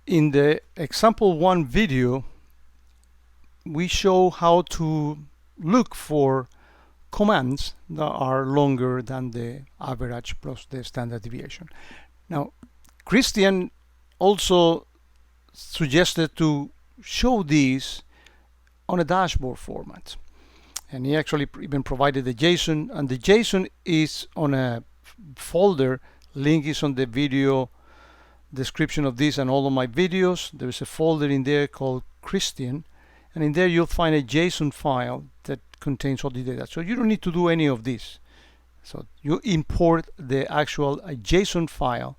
In the example 1 video, we show how to look for commands that are longer than the average plus the standard deviation. Now, Christian also suggested to show these on a dashboard format. And he actually even provided the JSON, and the JSON is on a folder. Link is on the video description of this and all of my videos. There's a folder in there called Christian, and in there you'll find a JSON file that contains all the data. So you don't need to do any of this. So you import the actual JSON file.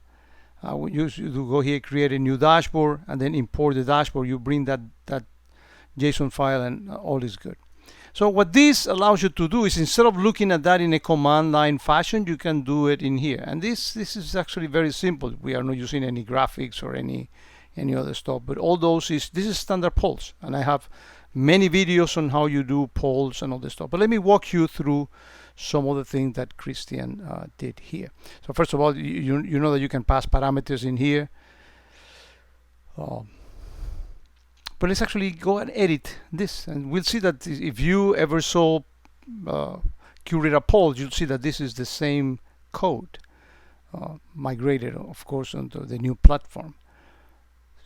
You go here, create a new dashboard, and then import the dashboard. You bring that JSON file, and all is good. So what this allows you to do is, instead of looking at that in a command line fashion, you can do it in here. And this is actually very simple. We are not using any graphics or any other stuff, but all those this is standard polls, and I have many videos on how you do polls and all this stuff. But let me walk you through some of the things that Christian did here. So first of all, you know that you can pass parameters in here. But let's actually go and edit this, and we'll see that if you ever saw curate a poll, you'll see that this is the same code migrated, of course, onto the new platform.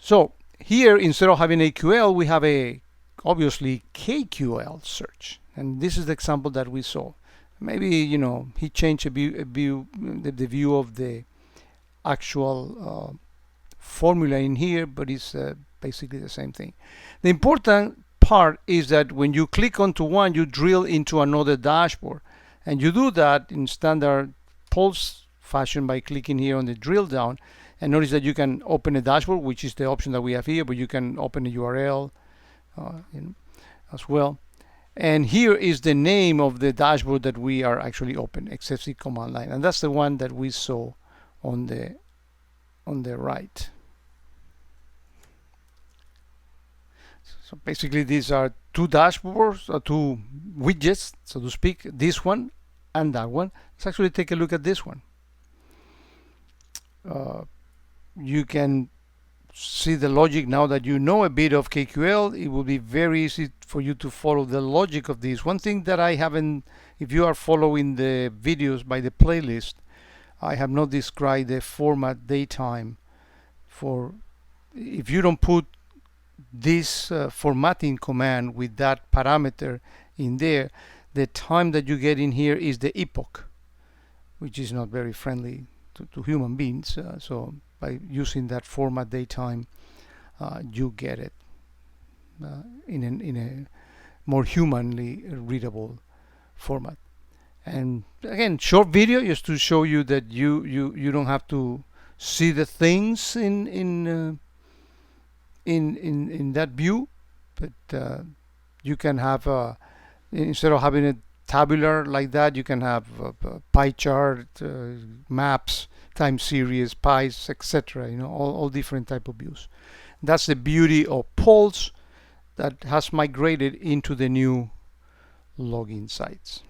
So here, instead of having AQL, we have a obviously KQL search, and this is the example that we saw. Maybe he changed the view of the actual formula in here, but it's basically the same thing. The important part is that when you click onto one, you drill into another dashboard, and you do that in standard polls fashion by clicking here on the drill down. And notice that you can open a dashboard, which is the option that we have here, but you can open a URL as well. And here is the name of the dashboard that we are actually open, XFC command line, and that's the one that we saw on the right. So basically, these are two dashboards, or two widgets, so to speak. This one and that one. Let's actually take a look at this one. You can see the logic now that you know a bit of KQL. It will be very easy for you to follow the logic of this. One thing that I haven't, if you are following the videos by the playlist, I have not described the format datetime. For if you don't put this formatting command with that parameter in there, the time that you get in here is the epoch, which is not very friendly to human beings. So by using that format datetime, you get it in a more humanly readable format. And again, short video just to show you that you don't have to see the things in that view, but you can have instead of having a tabular like that, you can have pie chart, maps, time series, pies, etc. All different type of views. That's the beauty of polls that has migrated into the new login sites.